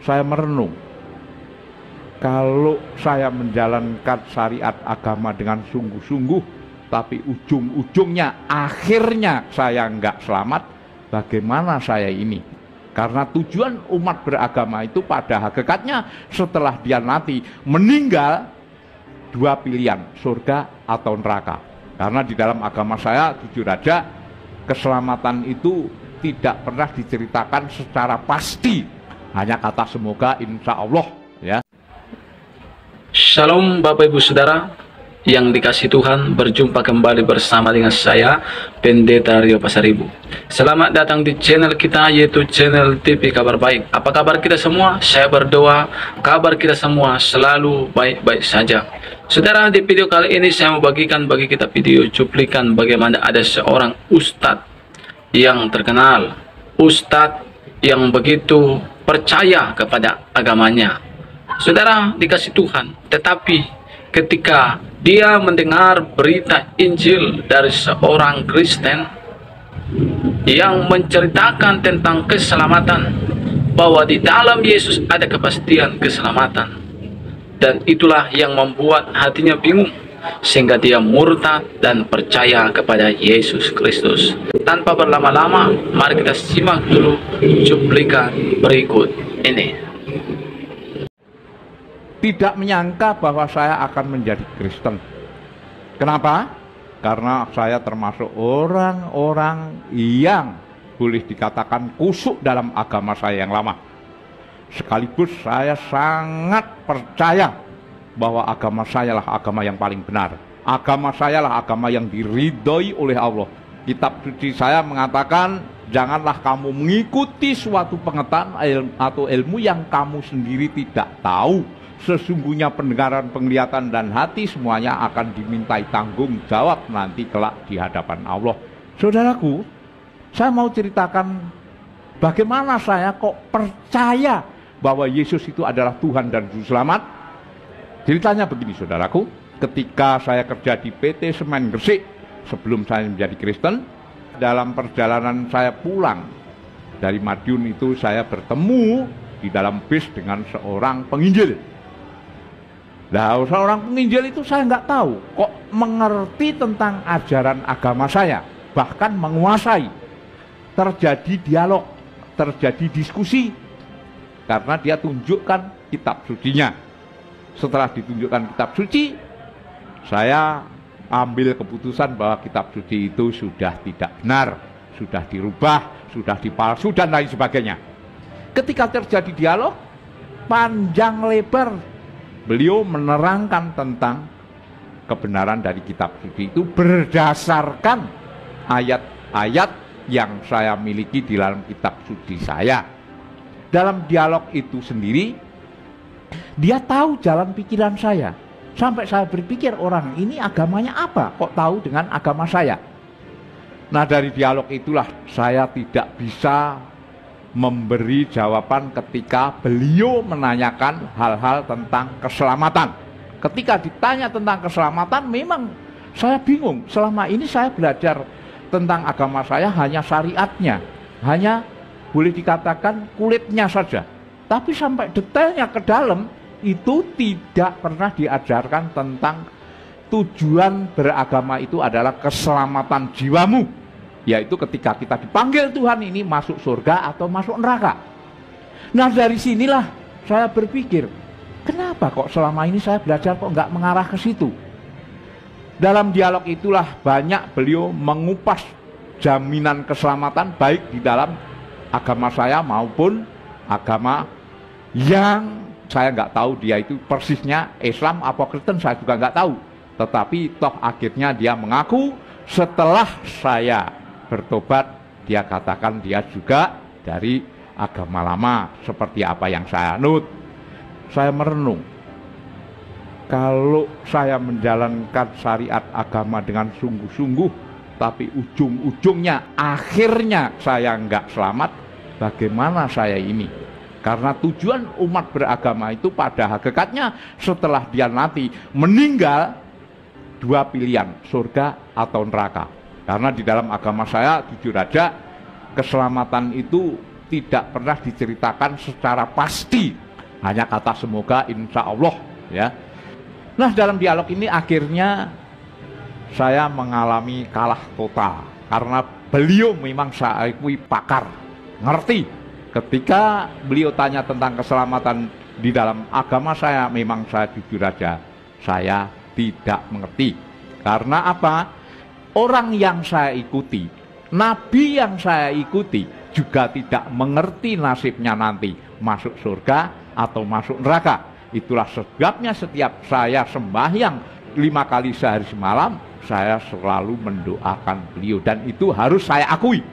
saya merenung, kalau saya menjalankan syariat agama dengan sungguh-sungguh, tapi ujung-ujungnya, akhirnya saya nggak selamat, bagaimana saya ini? Karena tujuan umat beragama itu pada hakikatnya setelah dia nanti meninggal, dua pilihan, surga atau neraka. Karena di dalam agama saya, jujur aja, keselamatan itu tidak pernah diceritakan secara pasti. Hanya kata semoga, insya Allah, ya. Shalom Bapak Ibu Saudara yang dikasih Tuhan, berjumpa kembali bersama dengan saya, Pendeta Rio Pasaribu. Selamat datang di channel kita, yaitu channel TV Kabar Baik. Apa kabar kita semua? Saya berdoa kabar kita semua selalu baik-baik saja. Saudara, di video kali ini saya mau bagikan bagi kita video cuplikan bagaimana ada seorang ustadz yang terkenal, ustadz yang begitu percaya kepada agamanya. Saudara dikasih Tuhan, tetapi ketika dia mendengar berita Injil dari seorang Kristen yang menceritakan tentang keselamatan, bahwa di dalam Yesus ada kepastian keselamatan, dan itulah yang membuat hatinya bingung, sehingga dia murtad dan percaya kepada Yesus Kristus. Tanpa berlama-lama, mari kita simak dulu cuplikan berikut ini. Tidak menyangka bahwa saya akan menjadi Kristen. Kenapa? Karena saya termasuk orang-orang yang boleh dikatakan kusuk dalam agama saya yang lama. Sekaligus saya sangat percaya bahwa agama saya lah agama yang paling benar. Agama saya lah agama yang diridhoi oleh Allah. Kitab suci saya mengatakan, janganlah kamu mengikuti suatu pengetahuan atau ilmu yang kamu sendiri tidak tahu. Sesungguhnya pendengaran, penglihatan, dan hati semuanya akan dimintai tanggung jawab nanti kelak di hadapan Allah. Saudaraku, saya mau ceritakan bagaimana saya kok percaya bahwa Yesus itu adalah Tuhan dan Juru Selamat. Ceritanya begini, saudaraku. Ketika saya kerja di PT Semen Gresik, sebelum saya menjadi Kristen, dalam perjalanan saya pulang dari Madiun itu, saya bertemu di dalam bis dengan seorang penginjil. Nah, seorang penginjil itu saya nggak tahu kok mengerti tentang ajaran agama saya, bahkan menguasai. Terjadi dialog, terjadi diskusi, karena dia tunjukkan kitab sucinya. Setelah ditunjukkan kitab suci, saya ambil keputusan bahwa kitab suci itu sudah tidak benar, sudah dirubah, sudah dipalsu, dan lain sebagainya. Ketika terjadi dialog, panjang lebar, beliau menerangkan tentang kebenaran dari kitab suci itu berdasarkan ayat-ayat yang saya miliki di dalam kitab suci saya. Dalam dialog itu sendiri, dia tahu jalan pikiran saya. Sampai saya berpikir, orang ini agamanya apa? Kok tahu dengan agama saya? Nah, dari dialog itulah saya tidak bisa memberi jawaban ketika beliau menanyakan hal-hal tentang keselamatan. Ketika ditanya tentang keselamatan, memang saya bingung. Selama ini saya belajar tentang agama saya hanya syariatnya, hanya boleh dikatakan kulitnya saja. Tapi sampai detailnya ke dalam, itu tidak pernah diajarkan tentang tujuan beragama itu adalah keselamatan jiwamu, yaitu ketika kita dipanggil Tuhan ini masuk surga atau masuk neraka. Nah, dari sinilah saya berpikir, kenapa kok selama ini saya belajar kok nggak mengarah ke situ. Dalam dialog itulah banyak beliau mengupas jaminan keselamatan baik di dalam agama saya maupun agama yang saya nggak tahu dia itu persisnya Islam apa Kristen, saya juga nggak tahu. Tetapi toh akhirnya dia mengaku setelah saya bertobat, dia katakan dia juga dari agama lama seperti apa yang saya anut. Saya merenung, kalau saya menjalankan syariat agama dengan sungguh-sungguh, tapi ujung-ujungnya, akhirnya saya nggak selamat, bagaimana saya ini? Karena tujuan umat beragama itu pada hakikatnya setelah dia nanti meninggal, dua pilihan, surga atau neraka. Karena di dalam agama saya, jujur aja, keselamatan itu tidak pernah diceritakan secara pasti, hanya kata semoga, insya Allah, ya. Nah, dalam dialog ini akhirnya saya mengalami kalah total karena beliau memang saya akui pakar, ngerti. Ketika beliau tanya tentang keselamatan di dalam agama saya, memang saya jujur aja, saya tidak mengerti. Karena apa? Orang yang saya ikuti, nabi yang saya ikuti juga tidak mengerti nasibnya nanti masuk surga atau masuk neraka. Itulah sebabnya setiap saya sembahyang 5 kali sehari semalam, saya selalu mendoakan beliau, dan itu harus saya akui.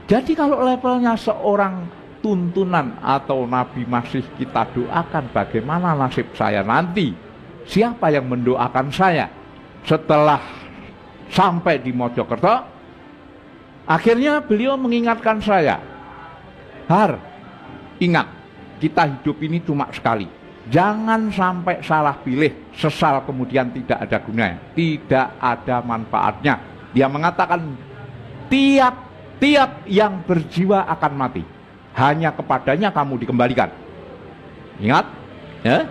Jadi kalau levelnya seorang tuntunan atau nabi masih kita doakan, bagaimana nasib saya nanti? Siapa yang mendoakan saya? Setelah sampai di Mojokerto, akhirnya beliau mengingatkan saya, Har, ingat, kita hidup ini cuma sekali. Jangan sampai salah pilih, sesal kemudian tidak ada gunanya, tidak ada manfaatnya. Dia mengatakan, tiap yang berjiwa akan mati, hanya kepadanya kamu dikembalikan. Ingat, ya?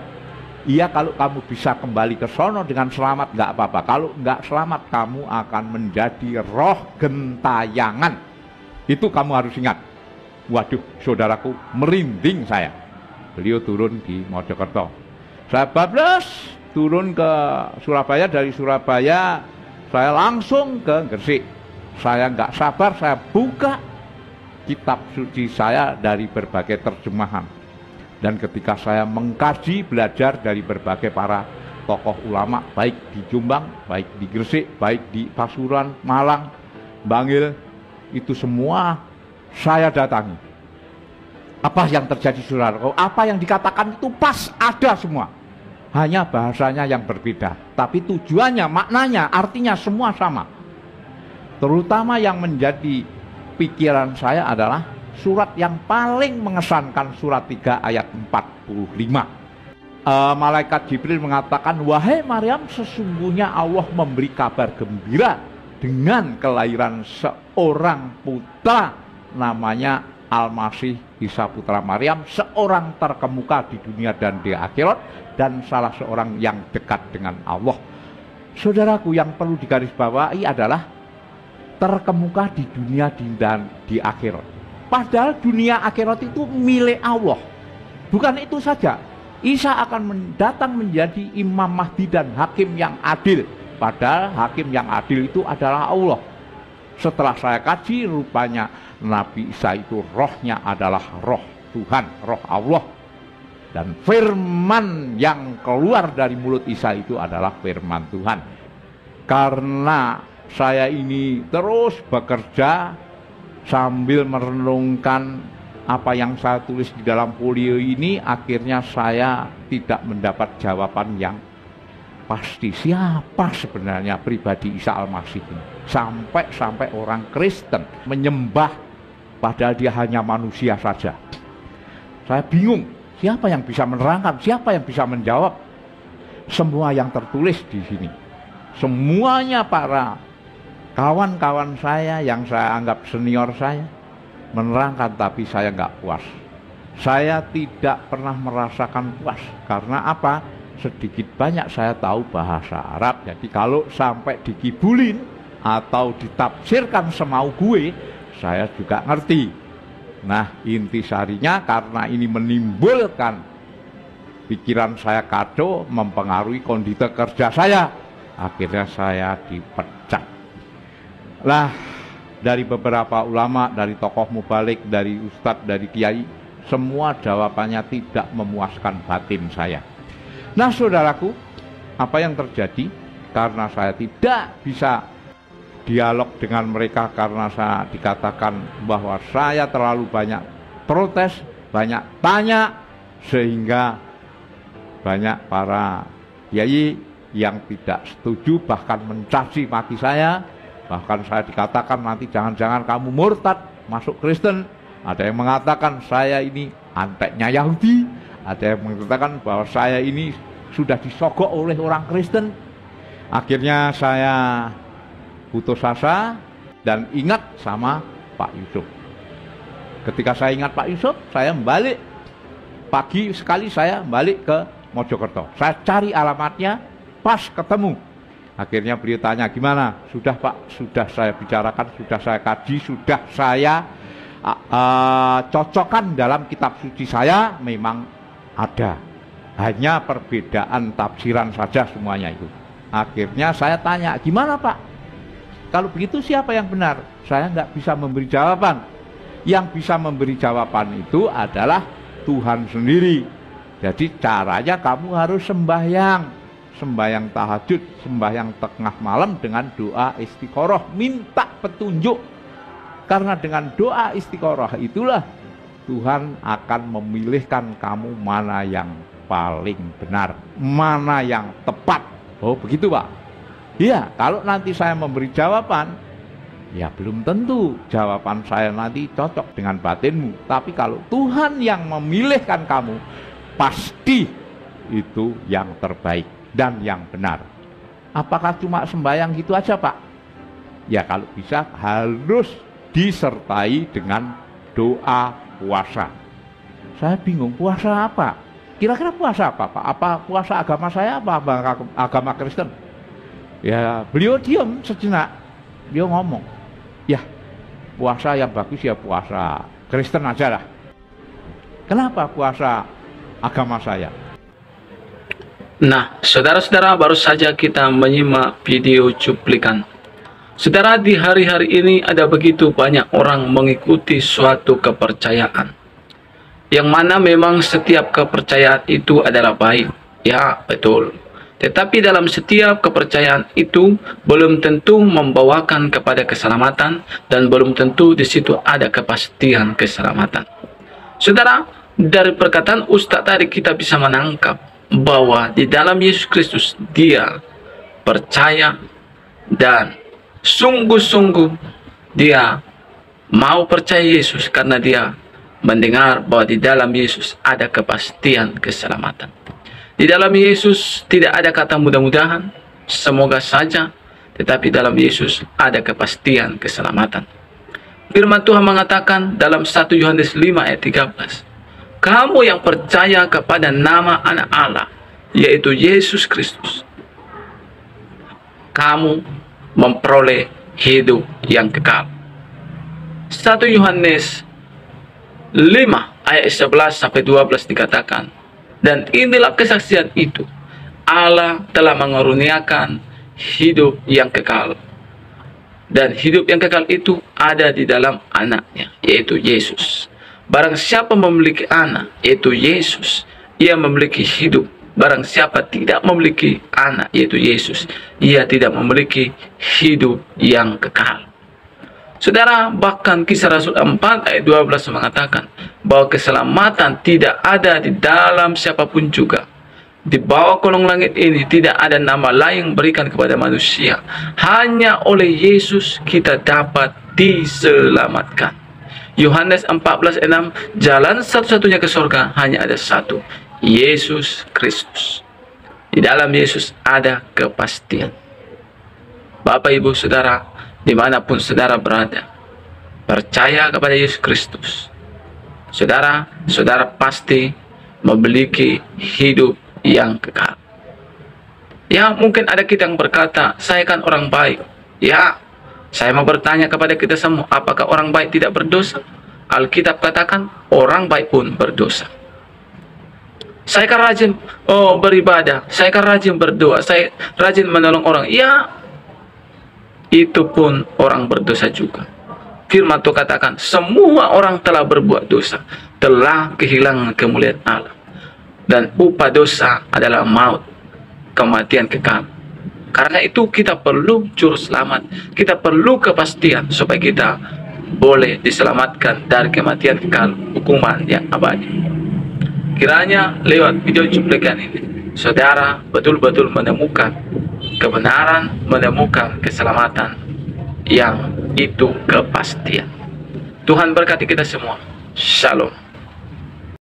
Iya, kalau kamu bisa kembali ke sono dengan selamat, nggak apa-apa. Kalau nggak selamat, kamu akan menjadi roh gentayangan. Itu kamu harus ingat. Waduh, saudaraku, merinding saya. Beliau turun di Mojokerto. Saya bablas turun ke Surabaya. Dari Surabaya saya langsung ke Gresik. Saya nggak sabar, saya buka kitab suci saya dari berbagai terjemahan. Dan ketika saya mengkaji, belajar dari berbagai para tokoh ulama, baik di Jombang, baik di Gresik, baik di Pasuruan, Malang, Bangil, itu semua saya datangi. Apa yang terjadi, saudara? Apa yang dikatakan itu pas ada semua. Hanya bahasanya yang berbeda. Tapi tujuannya, maknanya, artinya semua sama. Terutama yang menjadi pikiran saya adalah surat yang paling mengesankan, surat 3 ayat 45. Malaikat Jibril mengatakan, wahai Maryam, sesungguhnya Allah memberi kabar gembira dengan kelahiran seorang putra, namanya Al-Masih Isa putra Maryam, seorang terkemuka di dunia dan di akhirat, dan salah seorang yang dekat dengan Allah. Saudaraku, yang perlu digarisbawahi adalah terkemuka di dunia dan di akhirat. Padahal dunia akhirat itu milik Allah. Bukan itu saja, Isa akan datang menjadi Imam Mahdi dan hakim yang adil. Padahal hakim yang adil itu adalah Allah. Setelah saya kaji, rupanya Nabi Isa itu rohnya adalah roh Tuhan, roh Allah. Dan firman yang keluar dari mulut Isa itu adalah firman Tuhan. Karena saya ini terus bekerja sambil merenungkan apa yang saya tulis di dalam folio ini, akhirnya saya tidak mendapat jawaban yang pasti. Siapa sebenarnya pribadi Isa Al-Masih ini? Sampai orang Kristen menyembah padahal dia hanya manusia saja. Saya bingung, siapa yang bisa menerangkan, siapa yang bisa menjawab semua yang tertulis di sini. Semuanya para kawan-kawan saya yang saya anggap senior saya menerangkan, tapi saya nggak puas. Saya tidak pernah merasakan puas. Karena apa? Sedikit banyak saya tahu bahasa Arab. Jadi kalau sampai dikibulin atau ditafsirkan semau gue, saya juga ngerti. Nah, intisarinya karena ini menimbulkan pikiran saya kacau, mempengaruhi kondisi kerja saya, akhirnya saya dipecat. Lah, dari beberapa ulama, dari tokoh mubalik, dari ustadz, dari kiai, semua jawabannya tidak memuaskan batin saya. Nah, saudaraku, apa yang terjadi? Karena saya tidak bisa dialog dengan mereka, karena saya dikatakan bahwa saya terlalu banyak protes, banyak tanya, sehingga banyak para kiai yang tidak setuju, bahkan mencaci maki saya. Bahkan saya dikatakan nanti jangan-jangan kamu murtad, masuk Kristen. Ada yang mengatakan saya ini anteknya Yahudi. Ada yang mengatakan bahwa saya ini sudah disogok oleh orang Kristen. Akhirnya saya putus asa dan ingat sama Pak Yusuf. Ketika saya ingat Pak Yusuf, saya balik. Pagi sekali saya balik ke Mojokerto. Saya cari alamatnya, pas ketemu. Akhirnya beliau tanya, gimana? Sudah Pak, sudah saya bicarakan, sudah saya kaji, sudah saya cocokkan dalam kitab suci saya, memang ada. Hanya perbedaan tafsiran saja semuanya itu. Akhirnya saya tanya, gimana Pak? Kalau begitu siapa yang benar? Saya nggak bisa memberi jawaban. Yang bisa memberi jawaban itu adalah Tuhan sendiri. Jadi caranya kamu harus sembahyang tahajud, sembahyang tengah malam dengan doa istiqoroh, minta petunjuk. Karena dengan doa istiqoroh itulah Tuhan akan memilihkan kamu mana yang paling benar, mana yang tepat. Oh begitu Pak? Iya, kalau nanti saya memberi jawaban, ya belum tentu jawaban saya nanti cocok dengan batinmu. Tapi kalau Tuhan yang memilihkan kamu, pasti itu yang terbaik dan yang benar. Apakah cuma sembahyang gitu aja Pak? Ya kalau bisa harus disertai dengan doa puasa. Saya bingung, puasa apa? Kira-kira puasa apa Pak? Apa puasa agama saya apa agama Kristen? Ya beliau diam sejenak. Beliau ngomong, ya puasa yang bagus ya puasa Kristen aja lah. Kenapa puasa agama saya? Nah, saudara-saudara, baru saja kita menyimak video cuplikan. Saudara, di hari-hari ini ada begitu banyak orang mengikuti suatu kepercayaan, yang mana memang setiap kepercayaan itu adalah baik. Ya, betul. Tetapi dalam setiap kepercayaan itu belum tentu membawakan kepada keselamatan, dan belum tentu di situ ada kepastian keselamatan. Saudara, dari perkataan Ustadz tadi kita bisa menangkap bahwa di dalam Yesus Kristus dia percaya dan sungguh-sungguh dia mau percaya Yesus karena dia mendengar bahwa di dalam Yesus ada kepastian keselamatan. Di dalam Yesus tidak ada kata mudah-mudahan, semoga saja, tetapi dalam Yesus ada kepastian keselamatan. Firman Tuhan mengatakan dalam 1 Yohanes 5 ayat 13, kamu yang percaya kepada nama anak Allah, yaitu Yesus Kristus, kamu memperoleh hidup yang kekal. 1 Yohanes 5 ayat 11 sampai 12 dikatakan, dan inilah kesaksian itu, Allah telah mengaruniakan hidup yang kekal, dan hidup yang kekal itu ada di dalam anaknya, yaitu Yesus. Barang siapa memiliki anak, yaitu Yesus, ia memiliki hidup. Barang siapa tidak memiliki anak, yaitu Yesus, ia tidak memiliki hidup yang kekal. Saudara, bahkan Kisah Rasul 4 ayat 12 mengatakan bahwa keselamatan tidak ada di dalam siapapun juga. Di bawah kolong langit ini tidak ada nama lain berikan kepada manusia. Hanya oleh Yesus kita dapat diselamatkan. Yohanes 14:6, jalan satu-satunya ke surga hanya ada satu, Yesus Kristus. Di dalam Yesus ada kepastian. Bapak, Ibu, Saudara, dimanapun saudara berada, percaya kepada Yesus Kristus. Saudara pasti memiliki hidup yang kekal. Ya, mungkin ada kita yang berkata, saya kan orang baik. Ya, saya mau bertanya kepada kita semua, apakah orang baik tidak berdosa? Alkitab katakan, orang baik pun berdosa. Saya kan rajin beribadah, saya kan rajin berdoa, saya rajin menolong orang. Ya, itu pun orang berdosa juga. Firman Tuhan katakan, semua orang telah berbuat dosa, telah kehilangan kemuliaan Allah, dan upah dosa adalah maut, kematian kekal. Karena itu kita perlu juru selamat, kita perlu kepastian supaya kita boleh diselamatkan dari kematian kekal, hukuman yang abadi. Kiranya lewat video cuplikan ini, saudara betul-betul menemukan kebenaran, menemukan keselamatan yang itu kepastian. Tuhan berkati kita semua. Shalom.